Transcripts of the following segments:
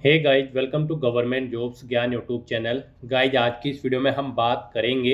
Hey guys, welcome to government jobs Gyan YouTube channel. Guys, आज की इस वीडियो में हम बात करेंगे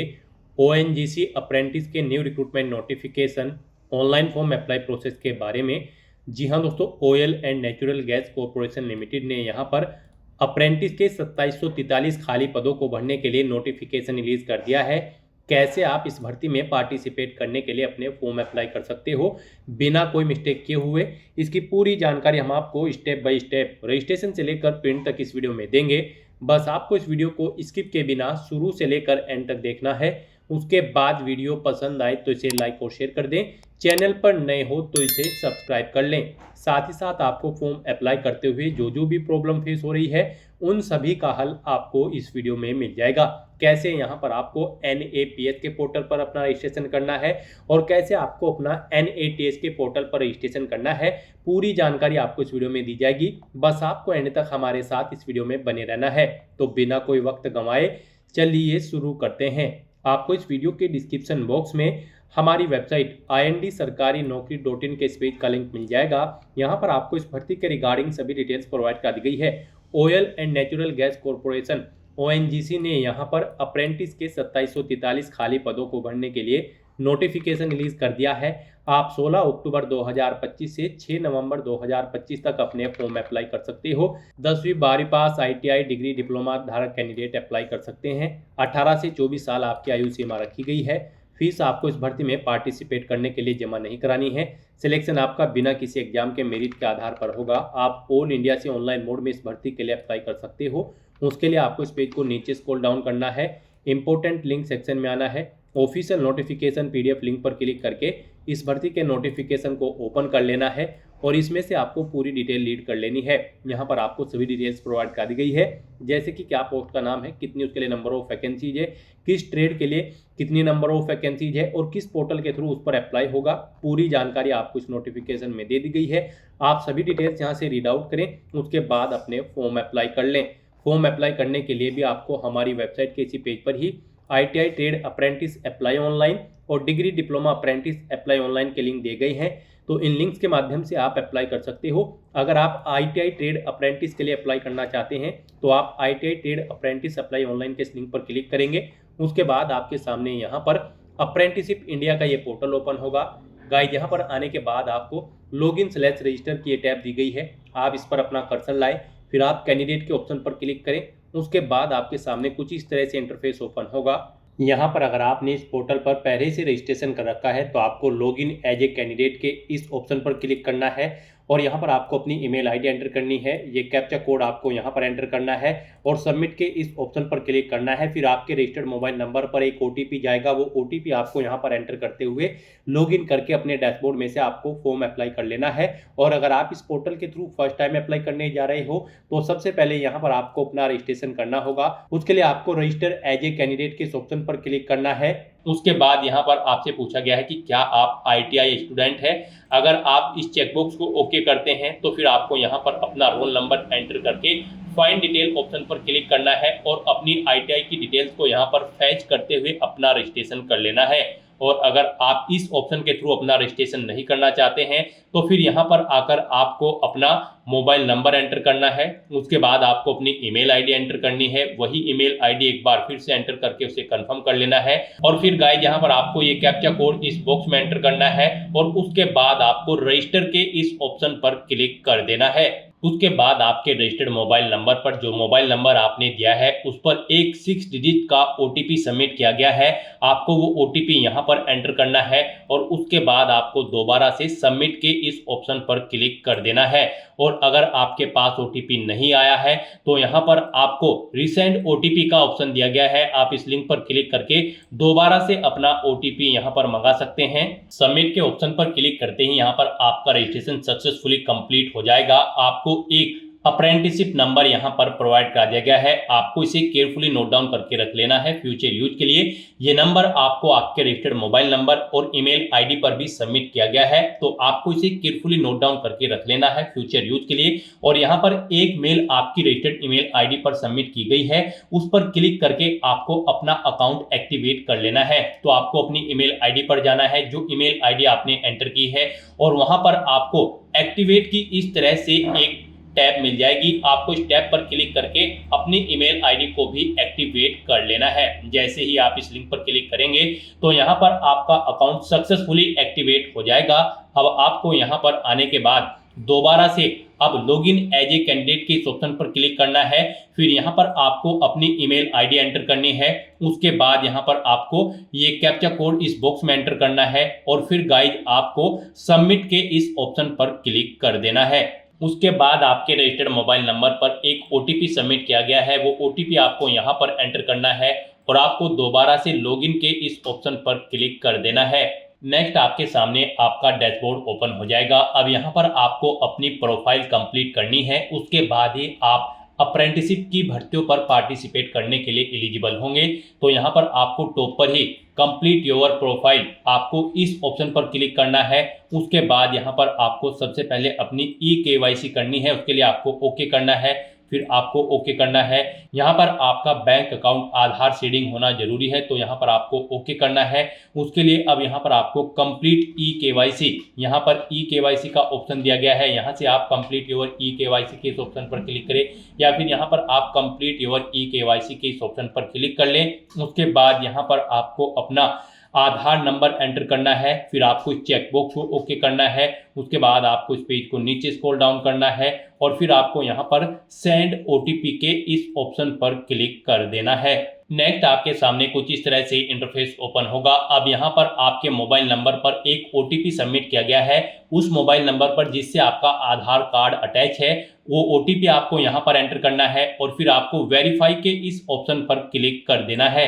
ओएनजीसी अप्रेंटिस के new recruitment notification online form apply process के बारे में। जी हाँ दोस्तों, Oil and Natural Gas Corporation Limited ने यहाँ पर अप्रेंटिस के 2743 खाली पदों को भरने के लिए नोटिफिकेशन रिलीज कर दिया है। कैसे आप इस भर्ती में पार्टिसिपेट करने के लिए अपने फॉर्म अप्लाई कर सकते हो बिना कोई मिस्टेक किए हुए, इसकी पूरी जानकारी हम आपको स्टेप बाय स्टेप रजिस्ट्रेशन से लेकर प्रिंट तक इस वीडियो में देंगे। बस आपको इस वीडियो को स्किप के बिना शुरू से लेकर एंड तक देखना है। उसके बाद वीडियो पसंद आए तो इसे लाइक और शेयर कर दें। चैनल पर नए हो तो इसे सब्सक्राइब कर लें। साथ ही साथ आपको फॉर्म अप्लाई करते हुए जो भी प्रॉब्लम फेस हो रही है उन सभी का हल आपको इस वीडियो में मिल जाएगा। कैसे यहाँ पर आपको NAPS के पोर्टल पर अपना रजिस्ट्रेशन करना है और कैसे आपको अपना NATS के पोर्टल पर रजिस्ट्रेशन करना है, पूरी जानकारी आपको इस वीडियो में दी जाएगी। बस आपको एंड तक हमारे साथ इस वीडियो में बने रहना है। तो बिना कोई वक्त गंवाए चलिए शुरू करते हैं। आपको इस वीडियो के डिस्क्रिप्शन बॉक्स में हमारी वेबसाइट IND-sarkari-naukri.in के इस पेज का लिंक मिल जाएगा। यहाँ पर आपको इस भर्ती के रिगार्डिंग सभी डिटेल्स प्रोवाइड कर दी गई है। Oil and Natural Gas corporation ONGC ने यहाँ पर अप्रेंटिस के 2743 खाली पदों को भरने के लिए नोटिफिकेशन रिलीज कर दिया है। आप 16 अक्टूबर 2025 से 6 नवंबर 2025 तक अपने फॉर्म अप्लाई कर सकते हो। 10वीं 12वीं पास ITI डिग्री डिप्लोमा धारक कैंडिडेट अप्लाई कर सकते हैं। 18 से 24 साल आपकी आयु सीमा रखी गई है। फीस आपको इस भर्ती में पार्टिसिपेट करने के लिए जमा नहीं करानी है। सिलेक्शन आपका बिना किसी एग्जाम के मेरिट के आधार पर होगा। आप ऑल इंडिया से ऑनलाइन मोड में इस भर्ती के लिए अप्लाई कर सकते हो। उसके लिए आपको इस पेज को नीचे स्क्रॉल डाउन करना है, इंपॉर्टेंट लिंक सेक्शन में आना है, ऑफिशियल नोटिफिकेशन PDF लिंक पर क्लिक करके इस भर्ती के नोटिफिकेशन को ओपन कर लेना है और इसमें से आपको पूरी डिटेल रीड कर लेनी है। यहाँ पर आपको सभी डिटेल्स प्रोवाइड कर दी गई है, जैसे कि क्या पोस्ट का नाम है, कितनी उसके लिए नंबर ऑफ वैकेंसीज है, किस ट्रेड के लिए कितनी नंबर ऑफ वैकेंसीज है और किस पोर्टल के थ्रू उस पर अप्लाई होगा। पूरी जानकारी आपको इस नोटिफिकेशन में दे दी गई है। आप सभी डिटेल्स यहाँ से रीड आउट करें, उसके बाद अपने फॉर्म अप्लाई कर लें। फॉर्म अप्लाई करने के लिए भी आपको हमारी वेबसाइट के इसी पेज पर ही ITI trade apprentice apply online और degree diploma apprentice apply online के लिंक दिए गए हैं। तो इन लिंक्स के माध्यम से आप अप्लाई कर सकते हो। अगर आप ITI ट्रेड अप्रेंटिस के लिए अप्लाई करना चाहते हैं तो आप ITI trade apprentice apply online के इस लिंक पर क्लिक करेंगे। उसके बाद आपके सामने यहाँ पर अप्रेंटिसिप इंडिया का ये पोर्टल ओपन होगा। गाइस, यहाँ पर आने के बाद आपको लॉगिन/रजिस्टर की ये टैब दी गई है। आप इस पर अपना कर्सर लाएं, फिर आप कैंडिडेट के ऑप्शन पर क्लिक करें। उसके बाद आपके सामने कुछ इस तरह से इंटरफेस ओपन होगा। यहाँ पर अगर आपने इस पोर्टल पर पहले से रजिस्ट्रेशन कर रखा है तो आपको लॉगिन एज ए कैंडिडेट के इस ऑप्शन पर क्लिक करना है और यहाँ पर आपको अपनी ईमेल आईडी एंटर करनी है। ये कैप्चा कोड आपको यहाँ पर एंटर करना है और सबमिट के इस ऑप्शन पर क्लिक करना है। फिर आपके रजिस्टर्ड मोबाइल नंबर पर एक OTP जाएगा। वो OTP आपको यहाँ पर एंटर करते हुए लॉगिन करके अपने डैशबोर्ड में से आपको फॉर्म अप्लाई कर लेना है। और अगर आप इस पोर्टल के थ्रू फर्स्ट टाइम अप्लाई करने जा रहे हो तो सबसे पहले यहाँ पर आपको अपना रजिस्ट्रेशन करना होगा। उसके लिए आपको रजिस्टर एज ए कैंडिडेट के इस ऑप्शन पर क्लिक करना है। उसके बाद यहाँ पर आपसे पूछा गया है कि क्या आप ITI स्टूडेंट हैं। अगर आप इस चेकबॉक्स को ओके करते हैं तो फिर आपको यहाँ पर अपना रोल नंबर एंटर करके फाइंड डिटेल ऑप्शन पर क्लिक करना है और अपनी ITI की डिटेल्स को यहाँ पर फैच करते हुए अपना रजिस्ट्रेशन कर लेना है। और अगर आप इस ऑप्शन के थ्रू अपना रजिस्ट्रेशन नहीं करना चाहते हैं तो फिर यहाँ पर आकर आपको अपना मोबाइल नंबर एंटर करना है। उसके बाद आपको अपनी ईमेल आईडी एंटर करनी है। वही ईमेल आईडी एक बार फिर से एंटर करके उसे कंफर्म कर लेना है और फिर गाइस, यहाँ पर आपको ये कैप्चा कोड इस बॉक्स में एंटर करना है और उसके बाद आपको रजिस्टर के इस ऑप्शन पर क्लिक कर देना है। उसके बाद आपके रजिस्टर्ड मोबाइल नंबर पर जो मोबाइल नंबर आपने दिया है उस पर एक 6 डिजिट का OTP सबमिट किया गया है। आपको वो OTP यहाँ पर एंटर करना है और उसके बाद आपको दोबारा से सबमिट के इस ऑप्शन पर क्लिक कर देना है। और अगर आपके पास OTP नहीं आया है तो यहाँ पर आपको रिसेंड OTP का ऑप्शन दिया गया है। आप इस लिंक पर क्लिक करके दोबारा से अपना OTP यहाँ पर मंगा सकते हैं। सबमिट के ऑप्शन पर क्लिक करते ही यहाँ पर आपका रजिस्ट्रेशन सक्सेसफुली कंप्लीट हो जाएगा। आपको एक अप्रेंटिसिप नंबर यहाँ पर प्रोवाइड करा दिया गया है। आपको इसे केयरफुली नोट डाउन करके रख लेना है फ्यूचर यूज के लिए। ये नंबर आपको आपके रजिस्टर्ड मोबाइल नंबर और ईमेल आईडी पर भी सबमिट किया गया है, तो आपको इसे केयरफुली नोट डाउन करके रख लेना है फ्यूचर यूज के लिए। और यहाँ पर एक मेल आपकी रजिस्टर्ड ईमेल आईडी पर सबमिट की गई है, उस पर क्लिक करके आपको अपना अकाउंट एक्टिवेट कर लेना है। तो आपको अपनी ईमेल आईडी पर जाना है, जो ईमेल आईडी आपने एंटर की है, और वहां पर आपको एक्टिवेट की इस तरह से एक टैब मिल जाएगी। आपको इस टैब पर क्लिक करके अपनी ईमेल आईडी को भी एक्टिवेट कर लेना है। जैसे ही आप इस लिंक पर क्लिक करेंगे तो यहाँ पर आपका अकाउंट सक्सेसफुली एक्टिवेट हो जाएगा। अब आपको यहाँ पर आने के बाद दोबारा से अब लॉगिन एज ए कैंडिडेट के इस ऑप्शन पर क्लिक करना है। फिर यहाँ पर आपको अपनी ईमेल आईडी एंटर करनी है। उसके बाद यहाँ पर आपको ये कैप्चा कोड इस बॉक्स में एंटर करना है और फिर गाइज आपको सबमिट के इस ऑप्शन पर क्लिक कर देना है। उसके बाद आपके रजिस्टर्ड मोबाइल नंबर पर एक ओटीपी सबमिट किया गया है, वो ओटीपी आपको यहाँ पर एंटर करना है और आपको दोबारा से लॉगिन के इस ऑप्शन पर क्लिक कर देना है। नेक्स्ट आपके सामने आपका डैशबोर्ड ओपन हो जाएगा। अब यहाँ पर आपको अपनी प्रोफाइल कंप्लीट करनी है, उसके बाद ही आप अप्रेंटिसशिप की भर्तियों पर पार्टिसिपेट करने के लिए एलिजिबल होंगे। तो यहाँ पर आपको टॉप पर ही कंप्लीट योर प्रोफाइल आपको इस ऑप्शन पर क्लिक करना है। उसके बाद यहाँ पर आपको सबसे पहले अपनी KYC करनी है, उसके लिए आपको ओके करना है। फिर आपको ओके करना है। यहाँ पर आपका बैंक अकाउंट आधार सीडिंग होना जरूरी है, तो यहाँ पर आपको ओके करना है। उसके लिए अब यहाँ पर आपको कंप्लीट KYC, यहाँ पर KYC का ऑप्शन दिया गया है, यहाँ से आप कंप्लीट योर KYC के इस ऑप्शन पर क्लिक करें या फिर यहाँ पर आप कंप्लीट योर KYC के इस ऑप्शन पर क्लिक कर लें। उसके बाद यहाँ पर आपको अपना आधार नंबर एंटर करना है। फिर आपको इस चेकबॉक्स को ओके करना है। उसके बाद आपको इस पेज को नीचे स्क्रॉल डाउन करना है और फिर आपको यहाँ पर सेंड OTP के इस ऑप्शन पर क्लिक कर देना है। नेक्स्ट आपके सामने कुछ इस तरह से इंटरफेस ओपन होगा। अब यहाँ पर आपके मोबाइल नंबर पर एक OTP सबमिट किया गया है। उस मोबाइल नंबर पर जिससे आपका आधार कार्ड अटैच है वो OTP आपको यहाँ पर एंटर करना है और फिर आपको वेरीफाई के इस ऑप्शन पर क्लिक कर देना है।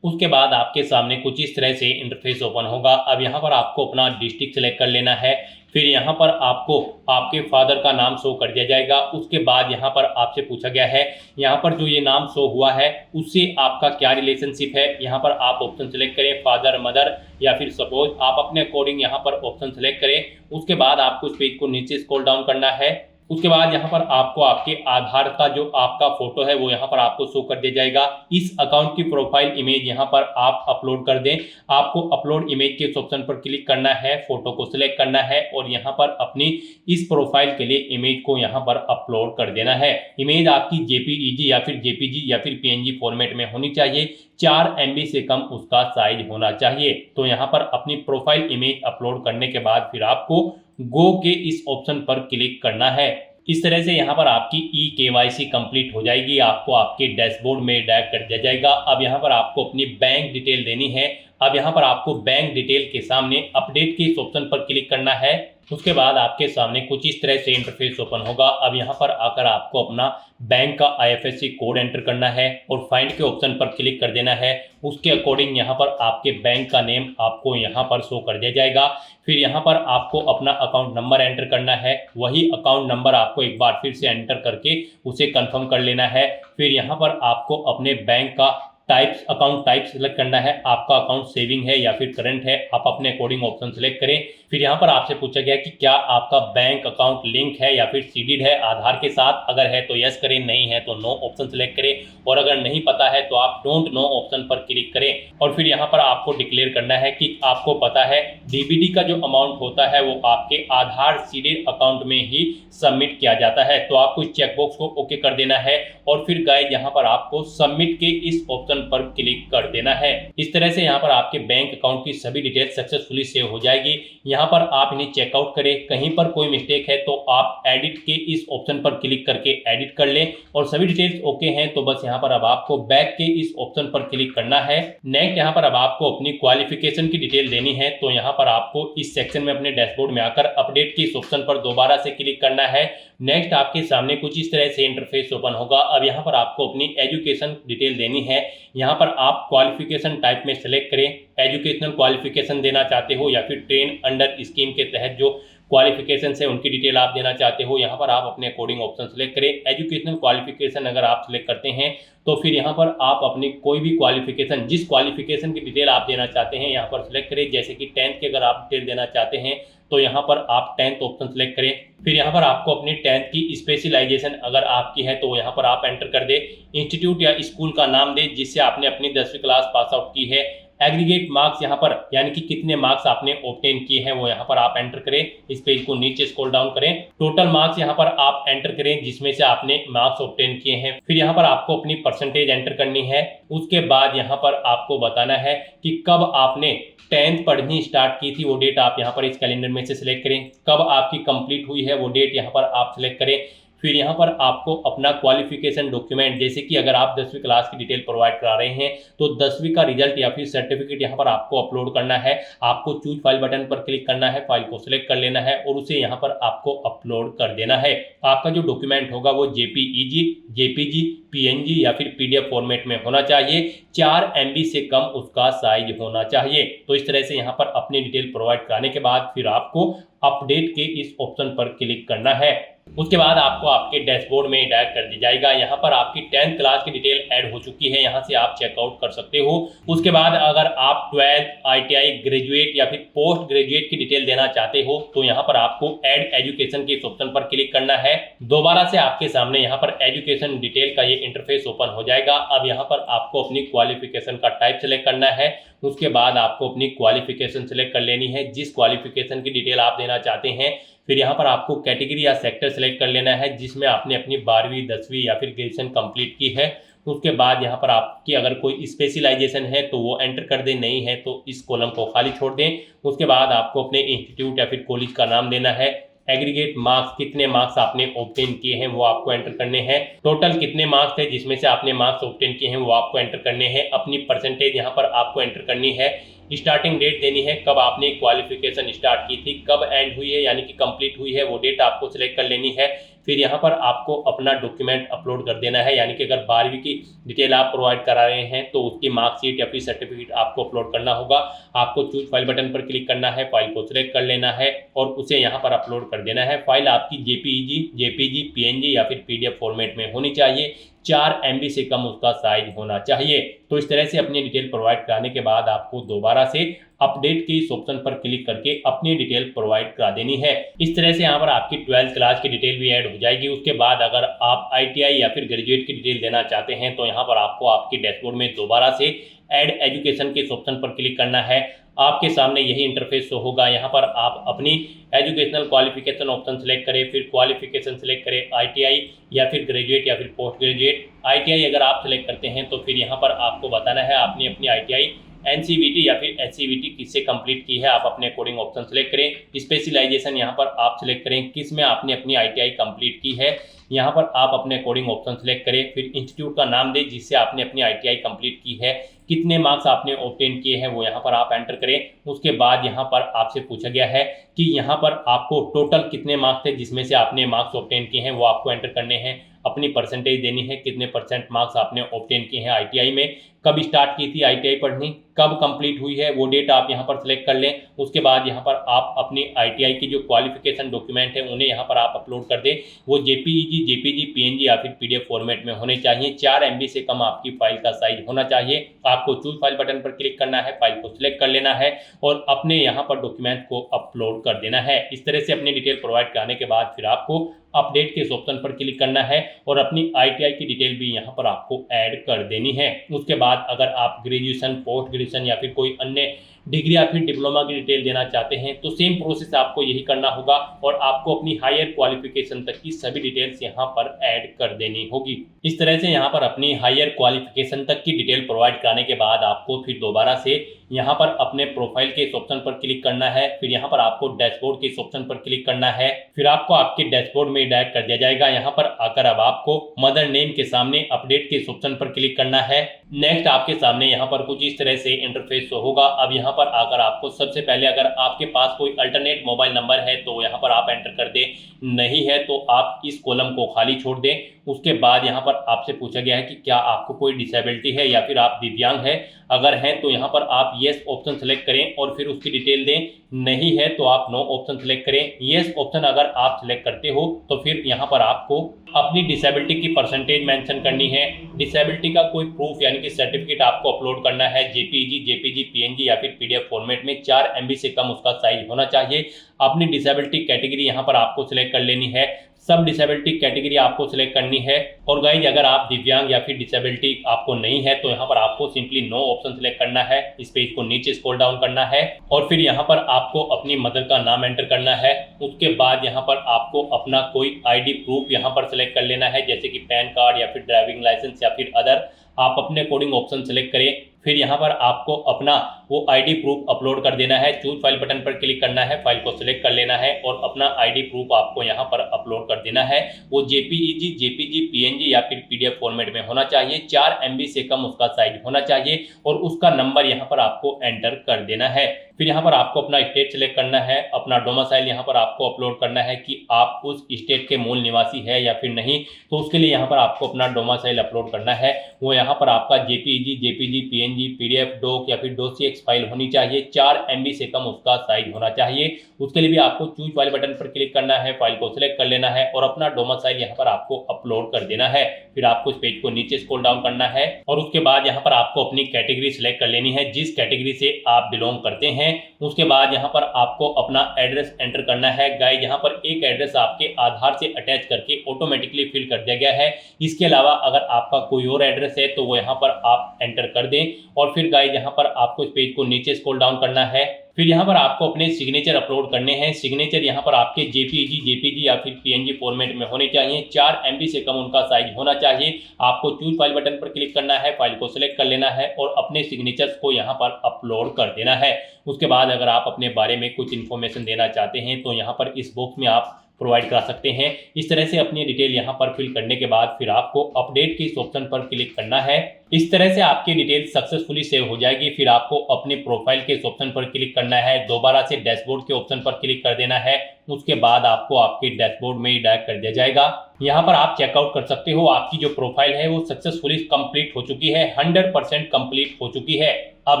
उसके बाद आपके सामने कुछ इस तरह से इंटरफेस ओपन होगा। अब यहाँ पर आपको अपना डिस्ट्रिक्ट सेलेक्ट कर लेना है। फिर यहाँ पर आपको आपके फादर का नाम शो कर दिया जाएगा। उसके बाद यहाँ पर आपसे पूछा गया है यहाँ पर जो ये नाम शो हुआ है उससे आपका क्या रिलेशनशिप है। यहाँ पर आप ऑप्शन सेलेक्ट करें, फादर, मदर या फिर सपोज, आप अपने अकॉर्डिंग यहाँ पर ऑप्शन सेलेक्ट करें। उसके बाद आपको इस पेज को नीचे स्क्रॉल डाउन करना है। उसके बाद यहाँ पर आपको आपके आधार का जो आपका फोटो है वो यहाँ पर आपको शो कर दिया जाएगा। इस अकाउंट की प्रोफाइल इमेज यहाँ पर आप अपलोड कर दें। आपको अपलोड इमेज के इस ऑप्शन पर क्लिक करना है, फोटो को सिलेक्ट करना है और यहाँ पर अपनी इस प्रोफाइल के लिए इमेज को यहाँ पर अपलोड कर देना है। इमेज आपकी JPEG या फिर JPG या फिर PNG फॉर्मेट में होनी चाहिए। 4 MB से कम उसका साइज होना चाहिए। तो यहाँ पर अपनी प्रोफाइल इमेज अपलोड करने के बाद फिर आपको गो के इस ऑप्शन पर क्लिक करना है। इस तरह से यहाँ पर आपकी KYC कंप्लीट हो जाएगी। आपको आपके डैशबोर्ड में डायरेक्ट कर दिया जाएगा। अब यहाँ पर आपको अपनी बैंक डिटेल देनी है। अब यहाँ पर आपको बैंक डिटेल के सामने अपडेट के इस ऑप्शन पर क्लिक करना है। उसके बाद आपके सामने कुछ इस तरह से इंटरफेस ओपन होगा। अब यहाँ पर आकर आपको अपना बैंक का IFSC कोड एंटर करना है और फाइंड के ऑप्शन पर क्लिक कर देना है। उसके अकॉर्डिंग यहाँ पर आपके बैंक का नेम आपको यहाँ पर शो कर दिया जाएगा। फिर यहाँ पर आपको अपना अकाउंट नंबर एंटर करना है। वही अकाउंट नंबर आपको एक बार फिर से एंटर करके उसे कंफर्म कर लेना है। फिर यहाँ पर आपको अपने बैंक का अकाउंट टाइप सेलेक्ट करना है। आपका अकाउंट सेविंग है या फिर करंट है, आप अपने अकॉर्डिंग ऑप्शन सेलेक्ट करें। फिर यहाँ पर आपसे पूछा गया कि क्या आपका बैंक अकाउंट लिंक है या फिर सीडेड है आधार के साथ। अगर है तो यस करें, नहीं है तो नो ऑप्शन सेलेक्ट करें और अगर नहीं पता है तो आप डोंट नो ऑप्शन पर क्लिक करें। और फिर यहाँ पर आपको डिक्लेयर करना है कि आपको पता है DBD का जो अमाउंट होता है वो आपके आधार सीडेड अकाउंट में ही सबमिट किया जाता है। तो आपको इस चेकबॉक्स को ओके कर देना है और फिर गाइस यहाँ पर आपको सबमिट के इस ऑप्शन पर क्लिक कर देना है। इस तरह से यहाँ पर आपके बैंक अकाउंट की सभी डिटेल सक्सेसफुली सेव हो जाएगी। यहाँ पर आप इन्हें चेकआउट करें। कहीं पर कोई मिस्टेक है तो आप एडिट के इस ऑप्शन पर क्लिक करके एडिट कर लें और सभी डिटेल्स ओके हैं तो बस यहाँ पर अब आपको बैक के इस ऑप्शन पर क्लिक करना है। नेक्स्ट यहाँ पर अब आपको अपनी क्वालिफिकेशन की डिटेल देनी है। तो यहाँ पर आपको इस सेक्शन में अपने डैशबोर्ड में आकर अपडेट के इस ऑप्शन पर दोबारा से क्लिक करना है। नेक्स्ट आपके सामने कुछ इस तरह से इंटरफेस ओपन होगा। अब यहाँ पर आपको अपनी एजुकेशन डिटेल देनी है। यहाँ पर आप क्वालिफिकेशन टाइप में सेलेक्ट करें, एजुकेशनल क्वालिफिकेशन देना चाहते हो या फिर ट्रेन अंडर स्कीम के तहत जो क्वालिफिकेशन है उनकी डिटेल आप देना चाहते हो। यहाँ पर आप अपने अकॉर्डिंग ऑप्शन सेलेक्ट करें। एजुकेशनल क्वालिफिकेशन अगर आप सेलेक्ट करते हैं तो फिर यहाँ पर आप अपनी कोई भी क्वालिफिकेशन, जिस क्वालिफिकेशन की डिटेल आप देना चाहते हैं यहाँ पर सेलेक्ट करें। जैसे कि 10th की अगर आप डिटेल देना चाहते हैं तो यहाँ पर आप 10th ऑप्शन सेलेक्ट करें। फिर यहाँ पर आपको अपनी 10th की स्पेशलाइजेशन अगर आपकी है तो यहाँ पर आप एंटर कर दे। इंस्टीट्यूट या स्कूल का नाम दे जिससे आपने अपनी 10वीं क्लास पास आउट की है। एग्रीगेट मार्क्स यहाँ पर यानी कि कितने मार्क्स आपने ऑब्टेन किए हैं वो यहाँ पर आप एंटर करें। इस पेज को नीचे स्क्रॉल डाउन करें, टोटल मार्क्स यहाँ पर आप एंटर करें जिसमें से आपने मार्क्स ऑब्टेन किए हैं। फिर यहाँ पर आपको अपनी परसेंटेज एंटर करनी है। उसके बाद यहाँ पर आपको बताना है कि कब आपने 10th पढ़नी स्टार्ट की थी, वो डेट आप यहाँ पर इस कैलेंडर में से सिलेक्ट करें। कब आपकी कंप्लीट हुई है वो डेट यहाँ पर आप सिलेक्ट करें। फिर यहाँ पर आपको अपना क्वालिफिकेशन डॉक्यूमेंट, जैसे कि अगर आप 10वीं क्लास की डिटेल प्रोवाइड करा रहे हैं तो 10वीं का रिजल्ट या फिर सर्टिफिकेट यहाँ पर आपको अपलोड करना है। आपको चूज फाइल बटन पर क्लिक करना है, फाइल को सिलेक्ट कर लेना है और उसे यहाँ पर आपको अपलोड कर देना है। आपका जो डॉक्यूमेंट होगा वो जेपीईजी, जेपीजी, पीएनजी या फिर पीडीएफ फॉर्मेट में होना चाहिए। 4 MB से कम उसका साइज होना चाहिए। तो इस तरह से यहाँ पर अपनी डिटेल प्रोवाइड कराने के बाद फिर आपको अपडेट के इस ऑप्शन पर क्लिक करना है। उसके बाद आपको आपके डैशबोर्ड में डायरेक्ट कर दी जाएगा। यहाँ पर आपकी 10th क्लास की डिटेल ऐड हो चुकी है, यहाँ से आप चेकआउट कर सकते हो। उसके बाद अगर आप 12th, ITI, ग्रेजुएट या फिर पोस्ट ग्रेजुएट की डिटेल देना चाहते हो तो यहाँ पर आपको ऐड एजुकेशन के इस ऑप्शन पर क्लिक करना है। दोबारा से आपके सामने यहाँ पर एजुकेशन डिटेल का ये इंटरफेस ओपन हो जाएगा। अब यहाँ पर आपको अपनी क्वालिफिकेशन का टाइप सेलेक्ट करना है। उसके बाद आपको अपनी क्वालिफिकेशन सेलेक्ट कर लेनी है, जिस क्वालिफिकेशन की डिटेल आप देना चाहते हैं। फिर यहाँ पर आपको कैटेगरी या सेक्टर सेलेक्ट कर लेना है जिसमें आपने अपनी 12वीं, 10वीं या फिर ग्रेजुएशन कंप्लीट की है। उसके बाद यहाँ पर आपकी अगर कोई स्पेशलाइजेशन है तो वो एंटर कर दें, नहीं है तो इस कॉलम को खाली छोड़ दें। उसके बाद आपको अपने इंस्टीट्यूट या फिर कॉलेज का नाम देना है। एग्रीगेट मार्क्स, कितने मार्क्स आपने ऑब्टेन किए हैं वो आपको एंटर करने हैं। टोटल कितने मार्क्स थे जिसमें से आपने मार्क्स ऑब्टेन किए हैं वो आपको एंटर करने हैं। अपनी परसेंटेज यहाँ पर आपको एंटर करनी है। स्टार्टिंग डेट देनी है, कब आपने क्वालिफिकेशन स्टार्ट की थी, कब एंड हुई है यानी कि कंप्लीट हुई है वो डेट आपको सिलेक्ट कर लेनी है। फिर यहाँ पर आपको अपना डॉक्यूमेंट अपलोड कर देना है, यानी कि अगर 12वीं की डिटेल आप प्रोवाइड करा रहे हैं तो उसकी मार्कशीट या फिर सर्टिफिकेट आपको अपलोड करना होगा। आपको चूज फाइल बटन पर क्लिक करना है, फाइल को सिलेक्ट कर लेना है और उसे यहाँ पर अपलोड कर देना है। फाइल आपकी जेपीईजी, जेपीजी, पीएनजी या फिर पीडीएफ फॉर्मेट में होनी चाहिए। 4 MB से कम उसका साइज होना चाहिए। तो इस तरह से अपनी डिटेल प्रोवाइड कराने के बाद आपको दोबारा से अपडेट के इस ऑप्शन पर क्लिक करके अपनी डिटेल प्रोवाइड करा देनी है। इस तरह से यहाँ पर आपकी 12th क्लास की डिटेल भी ऐड हो जाएगी। उसके बाद अगर आप ITI या फिर ग्रेजुएट की डिटेल देना चाहते हैं तो यहाँ पर आपको आपके डैशबोर्ड में दोबारा से ऐड एजुकेशन के इस ऑप्शन पर क्लिक करना है। आपके सामने यही इंटरफेस शो होगा। यहाँ पर आप अपनी एजुकेशनल क्वालिफिकेशन ऑप्शन सेलेक्ट करें, फिर क्वालिफिकेशन सेलेक्ट करें, ITI या फिर ग्रेजुएट या फिर पोस्ट ग्रेजुएट। ITI अगर आप सेलेक्ट करते हैं तो फिर यहाँ पर आपको बताना है आपने अपनी ITI NCVT या फिर SCVT किससे कंप्लीट की है, आप अपने कोडिंग ऑप्शन सेलेक्ट करें। स्पेशलाइजेशन यहाँ पर आप सेलेक्ट करें किस में आपने अपनी ITI कंप्लीट की है, यहाँ पर आप अपने कोडिंग ऑप्शन सेलेक्ट करें। फिर इंस्टीट्यूट का नाम दें जिससे आपने अपनी ITI कंप्लीट की है। कितने मार्क्स आपने ऑब्टेन किए हैं वो यहाँ पर आप एंटर करें। उसके बाद यहाँ पर आपसे पूछा गया है कि यहाँ पर आपको टोटल कितने मार्क्स थे जिसमें से आपने मार्क्स ऑब्टेन किए हैं वो आपको एंटर करने हैं। अपनी परसेंटेज देनी है, कितने % मार्क्स आपने ऑब्टेन किए हैं ITI में, कब स्टार्ट की थी ITI पढ़नी, कब कंप्लीट हुई है वो डेट आप यहाँ पर सिलेक्ट कर लें। उसके बाद यहाँ पर आप अपनी ITI की जो क्वालिफिकेशन डॉक्यूमेंट है उन्हें यहाँ पर आप अपलोड कर दें। वो जेपीईजी, जेपीजी, पीएनजी या फिर पीडीएफ फॉर्मेट में होने चाहिए। 4 MB से कम आपकी फाइल का साइज होना चाहिए। आपको चूज फाइल बटन पर क्लिक करना है, फाइल को सिलेक्ट कर लेना है और अपने यहाँ पर डॉक्यूमेंट को अपलोड कर देना है। इस तरह से अपनी डिटेल प्रोवाइड कराने के बाद फिर आपको अपडेट के इस ऑप्शन पर क्लिक करना है और अपनी ITI की डिटेल भी यहाँ पर आपको ऐड कर देनी है। उसके बाद अगर आप ग्रेजुएशन, पोस्ट ग्रेजुएशन या फिर कोई अन्य डिग्री या फिर डिप्लोमा की डिटेल देना चाहते हैं तो सेम प्रोसेस आपको यही करना होगा और आपको अपनी हायर क्वालिफिकेशन तक की सभी डिटेल्स यहाँ पर ऐड कर देनी होगी। इस तरह से यहाँ पर अपनी हायर क्वालिफिकेशन तक की डिटेल प्रोवाइड कराने के बाद आपको फिर दोबारा से यहाँ पर अपने प्रोफाइल के इस ऑप्शन पर क्लिक करना है। फिर यहाँ पर आपको डैशबोर्ड के इस ऑप्शन पर क्लिक करना है। फिर आपको आपके डैशबोर्ड में डायरेक्ट कर दिया जाएगा। यहाँ पर आकर अब आपको मदर नेम के सामने अपडेट के इस ऑप्शन पर क्लिक करना है। नेक्स्ट आपके सामने यहाँ पर कुछ इस तरह से इंटरफेस होगा। अब यहाँ पर आकर आपको सबसे पहले अगर आपके पास कोई अल्टरनेट मोबाइल नंबर है तो यहाँ पर आप एंटर कर दें, नहीं है तो आप इस कॉलम को खाली छोड़ दें। उसके बाद यहाँ पर आपसे पूछा गया है कि क्या आपको कोई डिसेबिलिटी है या फिर आप दिव्यांग है। अगर हैं तो यहाँ पर आप येस ऑप्शन सेलेक्ट करें और फिर उसकी डिटेल दें, नहीं है तो आप नो ऑप्शन सेलेक्ट करें। येस ऑप्शन अगर आप सेलेक्ट करते हो तो फिर यहाँ पर आपको अपनी डिसेबिलिटी की परसेंटेज मेंशन करनी है। डिसेबिलिटी का कोई प्रूफ यानी कि सर्टिफिकेट आपको अपलोड करना है। जेपीजी, जेपीजी, पीएनजी या फिर पीडीएफ फॉर्मेट में 4 MB से कम उसका साइज होना चाहिए। अपनी डिसेबिलिटी कैटेगरी यहाँ पर आपको सिलेक्ट कर लेनी है। सब डिसेबिलिटी कैटेगरी आपको सिलेक्ट करनी है। और गाइज अगर आप दिव्यांग या फिर डिसेबिलिटी आपको नहीं है तो यहाँ पर आपको सिंपली नो ऑप्शन सेलेक्ट करना है। इस पेज को नीचे स्क्रॉल डाउन करना है और फिर यहाँ पर आपको अपनी मदर का नाम एंटर करना है। उसके बाद यहाँ पर आपको अपना कोई आईडी प्रूफ यहाँ पर सेलेक्ट कर लेना है, जैसे कि पैन कार्ड या फिर ड्राइविंग लाइसेंस या फिर अदर, आप अपने अकॉर्डिंग ऑप्शन सेलेक्ट करें। फिर यहाँ पर आपको अपना वो आईडी प्रूफ अपलोड कर देना है। चूज फाइल बटन पर क्लिक करना है, फाइल को सिलेक्ट कर लेना है और अपना आईडी प्रूफ आपको यहाँ पर अपलोड कर देना है। वो जेपीईजी, जेपीजी, पीएनजी या फिर पीडीएफ फॉर्मेट में होना चाहिए। 4 MB से कम उसका साइज होना चाहिए और उसका नंबर यहाँ पर आपको एंटर कर देना है। फिर यहाँ पर आपको अपना स्टेट सेलेक्ट करना है, अपना डोमिसाइल यहाँ पर आपको अपलोड करना है कि आप उस स्टेट के मूल निवासी है या फिर नहीं। तो उसके लिए यहाँ पर आपको अपना डोमिसाइल अपलोड करना है। वो यहाँ पर आपका JPEG, JPG, PNG, PDF, doc या फिर डॉक्स फाइल होनी चाहिए। 4 MB से कम उसका साइज होना चाहिए। उसके लिए भी आपको चूज फाइल बटन पर क्लिक करना है, फाइल को सिलेक्ट कर लेना है और अपना डोमिसाइल यहाँ पर आपको अपलोड कर देना है। फिर आपको इस पेज को नीचे स्क्रॉल डाउन करना है और उसके बाद यहाँ पर आपको अपनी कैटेगरी सिलेक्ट कर लेनी है, जिस कैटेगरी से आप बिलोंग करते हैं। उसके बाद यहाँ पर आपको अपना एड्रेस एंटर करना है। गाइस यहाँ पर एक एड्रेस आपके आधार से अटैच करके ऑटोमेटिकली फिल कर दिया गया है। इसके अलावा अगर आपका कोई और एड्रेस है तो वो यहाँ पर आप एंटर कर दें और फिर गाइस यहाँ पर आपको इस पेज को नीचे स्क्रॉल डाउन करना है। फिर यहाँ पर आपको अपने सिग्नेचर अपलोड करने हैं। सिग्नेचर यहाँ पर आपके जेपीजी, जेपीजी या फिर पीएनजी फॉर्मेट में होने चाहिए। 4 MB से कम उनका साइज होना चाहिए। आपको चूज फाइल बटन पर क्लिक करना है, फाइल को सिलेक्ट कर लेना है और अपने सिग्नेचर्स को यहाँ पर अपलोड कर देना है। उसके बाद अगर आप अपने बारे में कुछ इन्फॉर्मेशन देना चाहते हैं तो यहाँ पर इस बॉक्स में आप प्रोवाइड करा सकते हैं। इस तरह से अपनी डिटेल यहाँ पर फिल करने के बाद फिर आपको अपडेट के इस ऑप्शन पर क्लिक करना है। इस तरह से आपकी डिटेल सक्सेसफुली सेव हो जाएगी। फिर आपको अपने प्रोफाइल के इस ऑप्शन पर क्लिक करना है, दोबारा से डैशबोर्ड के ऑप्शन पर क्लिक कर देना है। उसके बाद आपको आपके डैशबोर्ड में ही डायरेक्ट कर दिया जाएगा। यहाँ पर आप चेकआउट कर सकते हो, आपकी जो प्रोफाइल है वो सक्सेसफुली कंप्लीट हो चुकी है, 100% कंप्लीट हो चुकी है। अब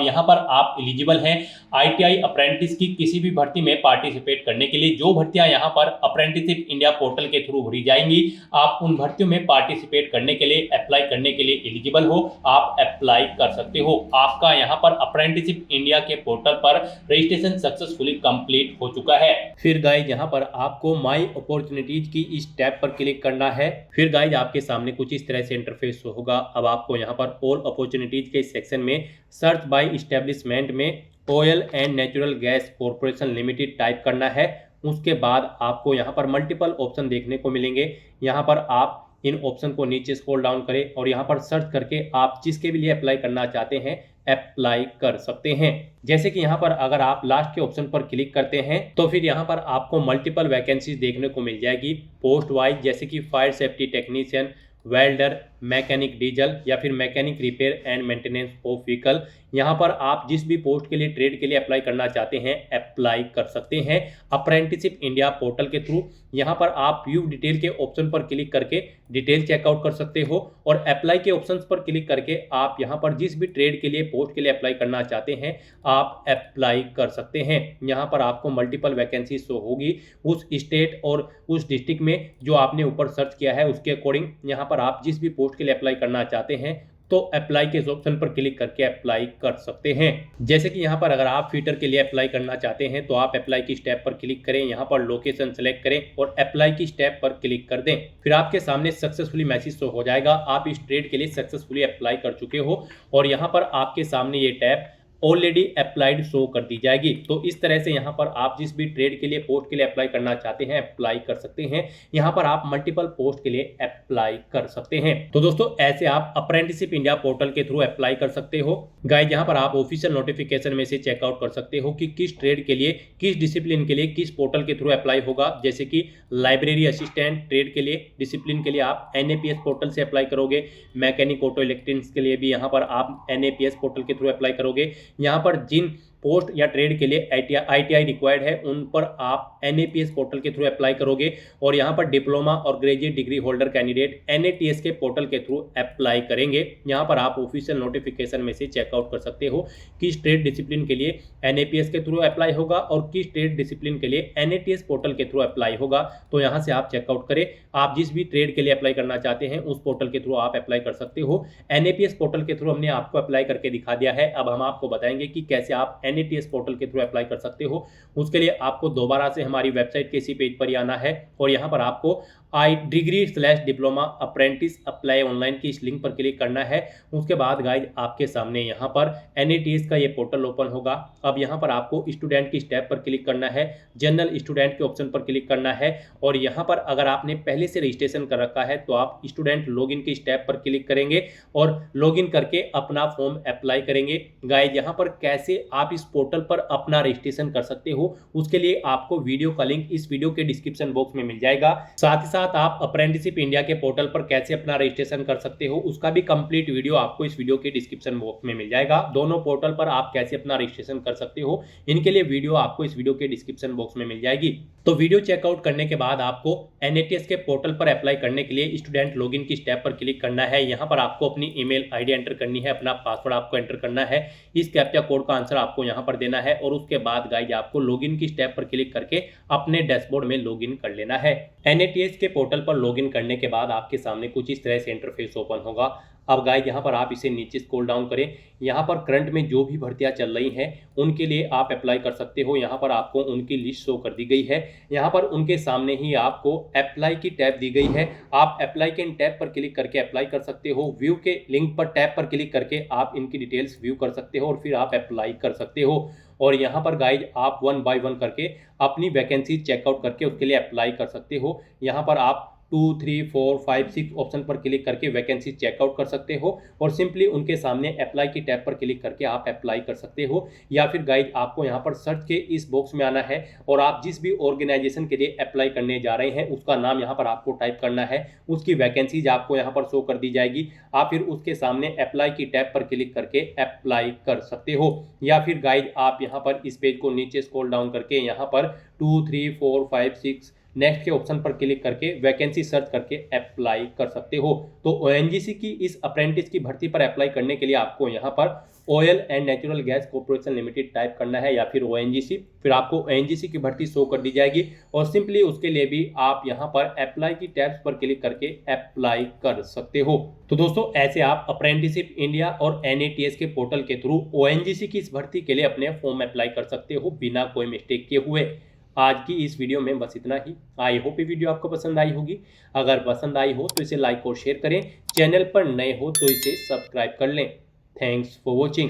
यहाँ पर आप एलिजिबल हैं ITI अप्रेंटिस की किसी भी भर्ती में पार्टिसिपेट करने के लिए। जो भर्तियां यहाँ पर अप्रेंटिसशिप इंडिया पोर्टल के थ्रू भरी जाएंगी, आप उन भर्तियों में पार्टिसिपेट करने के लिए, अप्लाई करने के लिए एलिजिबल हो, आप अप्लाई कर सकते हो। आपका यहाँ पर अप्रेंटिसशिप इंडिया के पोर्टल पर रजिस्ट्रेशन सक्सेसफुली कंप्लीट हो चुका है। फिर गाइज यहाँ पर आपको माई अपॉर्चुनिटीज की इस टैब पर क्लिक करना है। फिर गाइज आपके सामने कुछ इस तरह से इंटरफेस होगा। अब आपको यहाँ पर ऑल अपॉर्चुनिटीज के सेक्शन में सर्च बाय इस्टेब्लिशमेंट में oil and Natural gas corporation limited type करना है। उसके बाद आपको यहाँ पर मल्टीपल ऑप्शन देखने को मिलेंगे। यहाँ पर आप इन ऑप्शन को नीचे स्क्रॉल डाउन करें और यहाँ पर सर्च करके आप जिसके भी लिए अप्लाई करना चाहते हैं अप्लाई कर सकते हैं। जैसे कि यहाँ पर अगर आप लास्ट के ऑप्शन पर क्लिक करते हैं तो फिर यहाँ पर आपको मल्टीपल वैकेंसीज देखने को मिल जाएगी पोस्ट वाइज, जैसे कि fire safety technician, welder, mechanic diesel या फिर mechanic repair and maintenance of vehicle. यहाँ पर आप जिस भी पोस्ट के लिए, ट्रेड के लिए अप्लाई करना चाहते हैं अप्लाई कर सकते हैं अप्रेंटिसशिप इंडिया पोर्टल के थ्रू। यहाँ पर आप व्यू डिटेल के ऑप्शन पर क्लिक करके डिटेल चेकआउट कर सकते हो और अप्लाई के ऑप्शंस पर क्लिक करके आप यहाँ पर जिस भी ट्रेड के लिए, पोस्ट के लिए अप्लाई करना चाहते हैं आप अप्लाई कर सकते हैं। यहाँ पर आपको मल्टीपल वैकेंसी शो होगी उस स्टेट और उस डिस्ट्रिक्ट में जो आपने ऊपर सर्च किया है उसके अकॉर्डिंग। यहाँ पर आप जिस भी पोस्ट के लिए अप्लाई करना चाहते हैं तो अप्लाई के ऑप्शन पर क्लिक करके अप्लाई कर सकते हैं। जैसे कि यहाँ पर अगर आप फिटर के लिए अप्लाई करना चाहते हैं तो आप अप्लाई की स्टेप पर क्लिक करें, यहाँ पर लोकेशन सेलेक्ट करें और अप्लाई की स्टेप पर क्लिक कर दें। फिर आपके सामने सक्सेसफुली मैसेज शो हो जाएगा, आप इस ट्रेड के लिए सक्सेसफुली अप्लाई कर चुके हो और यहाँ पर आपके सामने ये टैब ऑलरेडी अप्लाइड शो कर दी जाएगी। तो इस तरह से यहाँ पर आप जिस भी ट्रेड के लिए, पोस्ट के लिए अप्लाई करना चाहते हैं अप्लाई कर सकते हैं। यहाँ पर आप मल्टीपल पोस्ट के लिए अप्लाई कर सकते हैं। तो दोस्तों ऐसे आप अप्रेंटिसशिप इंडिया पोर्टल के थ्रू अप्लाई कर सकते हो। गाइस यहाँ पर आप ऑफिशियल नोटिफिकेशन में से चेकआउट कर सकते हो कि किस ट्रेड के लिए, किस डिसिप्लिन के लिए, किस पोर्टल के थ्रू अप्लाई होगा। जैसे कि लाइब्रेरी असिस्टेंट ट्रेड के लिए, डिसिप्लिन के लिए आप NAPS पोर्टल से अप्लाई करोगे। मैकेनिक ऑटो इलेक्ट्रिक्स के लिए भी यहाँ पर आप NAPS पोर्टल के थ्रू अप्लाई करोगे। यहाँ पर जिन पोस्ट या ट्रेड के लिए ITI रिक्वायर्ड है उन पर आप NAPS पोर्टल के थ्रू अप्लाई करोगे और यहाँ पर डिप्लोमा और graduate degree holder candidate NATS के पोर्टल के थ्रू अप्लाई करेंगे। यहाँ पर आप ऑफिशियल नोटिफिकेशन में से चेकआउट कर सकते हो किस ट्रेड डिसिप्लिन के लिए NAPS के थ्रू अप्लाई होगा और किस ट्रेड डिसिप्लिन के लिए NATS पोर्टल के थ्रू अप्लाई होगा। तो यहाँ से आप चेकआउट करें, आप जिस भी ट्रेड के लिए अप्लाई करना चाहते हैं उस पोर्टल के थ्रू आप अप्लाई कर सकते हो। NAPS पोर्टल के थ्रू हमने आपको अप्लाई करके दिखा दिया है। अब हम आपको बताएंगे कि कैसे आप NATS पोर्टल के थ्रू अप्लाई कर सकते हो। उसके लिए आपको दोबारा से हमारी वेबसाइट के इसी पेज पर ही आना है और यहाँ पर आपको आई डिग्री/डिप्लोमा अप्रेंटिस अप्लाई ऑनलाइन की इस लिंक पर क्लिक करना है। उसके बाद गाइज आपके सामने यहाँ पर NATS का ये पोर्टल ओपन होगा। अब यहाँ पर आपको स्टूडेंट की स्टैब पर क्लिक करना है, जनरल स्टूडेंट के ऑप्शन पर क्लिक करना है और यहाँ पर अगर आपने पहले से रजिस्ट्रेशन कर रखा है तो आप स्टूडेंट लॉगिन की स्टैब पर क्लिक करेंगे और लॉगिन करके अपना फॉर्म अप्लाई करेंगे। गाइज यहाँ पर कैसे आप इस पोर्टल पर अपना रजिस्ट्रेशन कर सकते हो उसके लिए आपको वीडियो का लिंक इस वीडियो के डिस्क्रिप्शन बॉक्स में मिल जाएगा। साथ ही साथ आप अप्रेंटिसशिप इंडिया के पोर्टल पर कैसे अपना रजिस्ट्रेशन कर सकते हो उसका भी कंप्लीट वीडियो आपको इस वीडियो के डिस्क्रिप्शन बॉक्स में मिल जाएगा। दोनों पोर्टल पर आप कैसे अपना रजिस्ट्रेशन कर सकते हो इनके लिए वीडियो आपको इस वीडियो के डिस्क्रिप्शन बॉक्स में मिल जाएगी। तो वीडियो चेकआउट करने के बाद आपको NATS के पोर्टल पर अप्लाई करने के लिए स्टूडेंट लॉगिन की स्टेप पर क्लिक करना है। यहाँ पर आपको अपनी ईमेल आईडी एंटर करनी है, अपना पासवर्ड आपको एंटर करना है, इस कैप्चा कोड का आंसर आपको यहाँ पर देना है और उसके बाद गाइज आपको लॉगिन की स्टेप पर क्लिक करके अपने डैशबोर्ड में लॉगिन कर लेना है। NATS के पोर्टल पर लॉगिन करने के बाद आपके सामने कुछ इस तरह से इंटरफेस ओपन होगा। अब गाइज यहाँ पर आप इसे नीचे स्क्रॉल डाउन करें, यहाँ पर करंट में जो भी भर्तियां चल रही हैं उनके लिए आप अप्लाई कर सकते हो। यहाँ पर आपको उनकी लिस्ट शो कर दी गई है। यहाँ पर उनके सामने ही आपको अप्लाई की टैब दी गई है। आप अप्लाई के टैब पर क्लिक करके अप्लाई कर सकते हो। व्यू के लिंक पर टैब पर क्लिक करके आप इनकी डिटेल्स व्यू कर सकते हो और फिर आप अप्लाई कर सकते हो। और यहाँ पर गाइज आप 1 बाय 1 करके अपनी वैकेंसी चेकआउट करके उसके लिए अप्लाई कर सकते हो। यहाँ पर आप 2, 3, 4, 5, 6 ऑप्शन पर क्लिक करके वैकेंसी चेकआउट कर सकते हो और सिंपली उनके सामने अप्लाई की टैब पर क्लिक करके आप अप्लाई कर सकते हो। या फिर गाइज आपको यहाँ पर सर्च के इस बॉक्स में आना है और आप जिस भी ऑर्गेनाइजेशन के लिए अप्लाई करने जा रहे हैं उसका नाम यहाँ पर आपको टाइप करना है, उसकी वैकेंसीज आपको यहाँ पर शो कर दी जाएगी। आप फिर उसके सामने अप्लाई की टैब पर क्लिक करके अप्लाई कर सकते हो। या फिर गाइज आप यहाँ पर इस पेज को नीचे स्क्रॉल डाउन करके यहाँ पर 2, 3, 4, 5, 6 नेक्स्ट के ऑप्शन पर क्लिक करके वैकेंसी सर्च करके अप्लाई कर सकते हो। तो ONGC की इस अप्रेंटिस की भर्ती पर अप्लाई करने के लिए आपको यहाँ पर oil and Natural gas corporation limited type करना है या फिर ONGC, फिर आपको ONGC की भर्ती शो कर दी जाएगी और सिंपली उसके लिए भी आप यहाँ पर अप्लाई की टैब्स पर क्लिक करके अप्लाई कर सकते हो। तो दोस्तों ऐसे आप अप्रेंटिसशिप इंडिया और NATS के पोर्टल के थ्रू ONGC की इस भर्ती के लिए अपने फॉर्म अप्लाई कर सकते हो बिना कोई मिस्टेक किए हुए। आज की इस वीडियो में बस इतना ही। आई होप ये वीडियो आपको पसंद आई होगी। अगर पसंद आई हो तो इसे लाइक और शेयर करें। चैनल पर नए हो तो इसे सब्सक्राइब कर लें। Thanks for watching.